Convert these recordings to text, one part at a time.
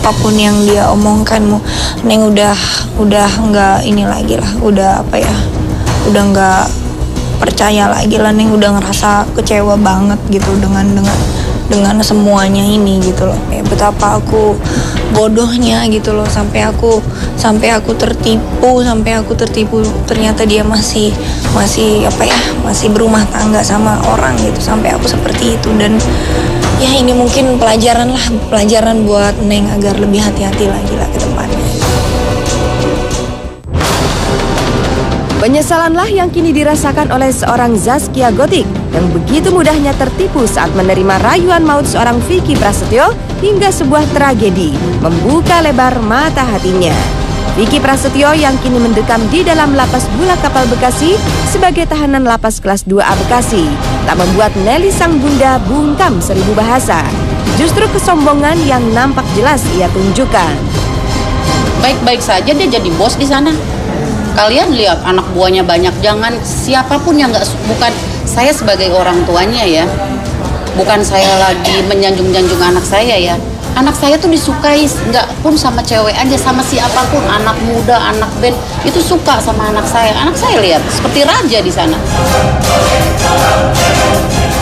apapun yang dia omongkan, Neng udah nggak ini lagi lah, udah udah nggak percaya lagi lah. Neng udah ngerasa kecewa banget gitu dengan semuanya ini gitu loh. Betapa aku bodohnya gitu loh, sampai aku tertipu, ternyata dia masih berumah tangga sama orang gitu, sampai aku seperti itu. Dan ya ini mungkin pelajaran buat Neng agar lebih hati-hati lagi lah ke depannya. Penyesalanlah yang kini dirasakan oleh seorang Zaskia Gotik yang begitu mudahnya tertipu saat menerima rayuan maut seorang Vicky Prasetyo hingga sebuah tragedi membuka lebar mata hatinya. Vicky Prasetyo yang kini mendekam di dalam lapas Bulak Kapal Bekasi sebagai tahanan lapas kelas 2A Bekasi tak membuat Nelly sang bunda bungkam seribu bahasa. Justru kesombongan yang nampak jelas ia tunjukkan. Baik-baik saja dia jadi bos di sana. Kalian lihat anak buahnya banyak, jangan siapapun yang bukan saya sebagai orang tuanya ya. Bukan saya lagi menyanjung-janjung anak saya ya. Anak saya tuh disukai, nggak pun sama cewek aja, sama siapapun, anak muda, anak band, itu suka sama anak saya. Anak saya lihat seperti raja di sana.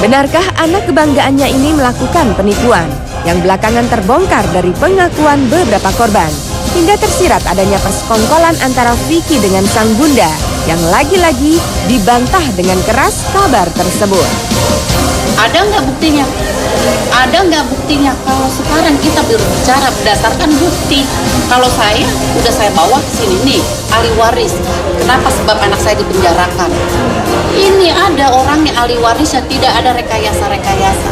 Benarkah anak kebanggaannya ini melakukan penipuan yang belakangan terbongkar dari pengakuan beberapa korban? Hingga tersirat adanya persekongkolan antara Vicky dengan sang bunda yang lagi-lagi dibantah dengan keras kabar tersebut. Ada nggak buktinya? Ada nggak buktinya? Kalau sekarang kita berbicara berdasarkan bukti. Kalau udah saya bawa ke sini nih, ahli waris. Kenapa? Sebab anak saya dipenjarakan. Ini ada orangnya ahli warisnya, tidak ada rekayasa-rekayasa.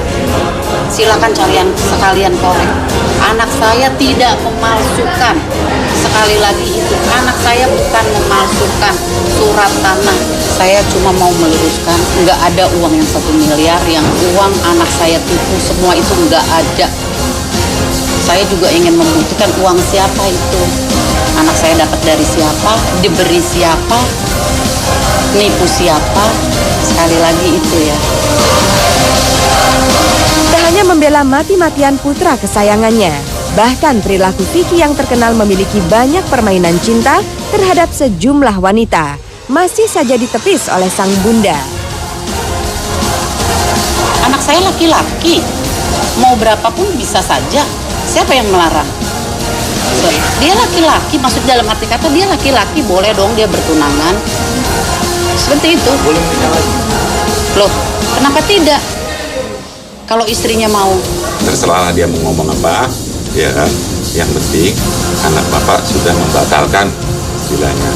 Silakan sekalian korek. Anak saya tidak memalsukan. Sekali lagi itu, anak saya bukan memalsukan surat tanah. Saya cuma mau meluruskan, nggak ada uang yang 1 miliar, yang uang anak saya tipu, semua itu nggak ada. Saya juga ingin membuktikan uang siapa itu. Anak saya dapat dari siapa, diberi siapa, nipu siapa. Sekali lagi itu ya. Tak hanya membela mati-matian putra kesayangannya, bahkan perilaku Vicky yang terkenal memiliki banyak permainan cinta terhadap sejumlah wanita masih saja ditepis oleh sang bunda. Anak saya laki-laki, mau berapapun bisa saja. Siapa yang melarang? Dia laki-laki, maksud dalam arti kata dia laki-laki, boleh dong dia bertunangan. Seperti itu. Boleh punya lagi. Loh, kenapa tidak? Kalau istrinya mau. Terserah dia mau ngomong apa, ya kan. Yang penting anak bapak sudah membatalkan istilahnya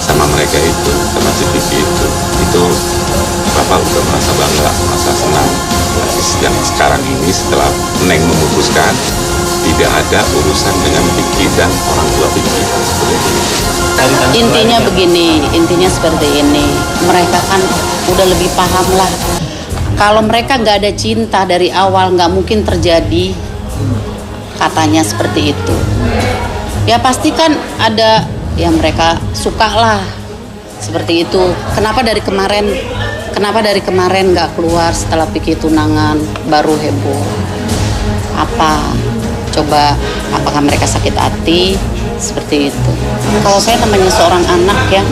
sama mereka itu, sama si Vicky itu bapak udah merasa bangga, merasa senang. Yang sekarang ini setelah Neng memutuskan tidak ada urusan dengan Vicky dan orang tua Vicky. Intinya begini, intinya seperti ini. Mereka kan udah lebih paham lah. Kalau mereka nggak ada cinta dari awal, nggak mungkin terjadi katanya seperti itu. Ya pasti kan ada yang mereka suka lah seperti itu. Kenapa dari kemarin nggak keluar setelah Vicky tunangan baru heboh? Apa? Coba apakah mereka sakit hati? Seperti itu. Kalau saya namanya seorang anak ya,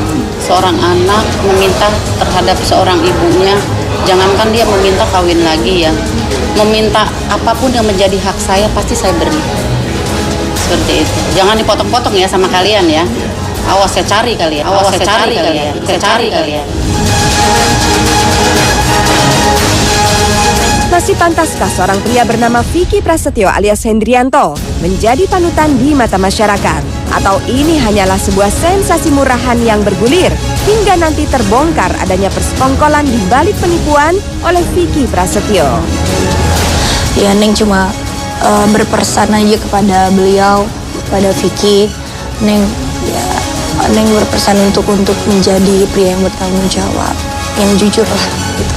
seorang anak meminta terhadap seorang ibunya, jangankan dia meminta kawin lagi ya, meminta apapun yang menjadi hak saya pasti saya beri. Seperti itu. Jangan dipotong-potong ya sama kalian ya. Awas saya cari kalian. Saya cari kalian. Masih pantaskah seorang pria bernama Vicky Prasetyo alias Hendrianto menjadi panutan di mata masyarakat? Atau ini hanyalah sebuah sensasi murahan yang bergulir hingga nanti terbongkar adanya persekongkolan di balik penipuan oleh Vicky Prasetyo? Ya Neng cuma berpesan aja kepada beliau, kepada Vicky. Neng berpesan untuk menjadi pria yang bertanggung jawab, yang jujur lah gitu.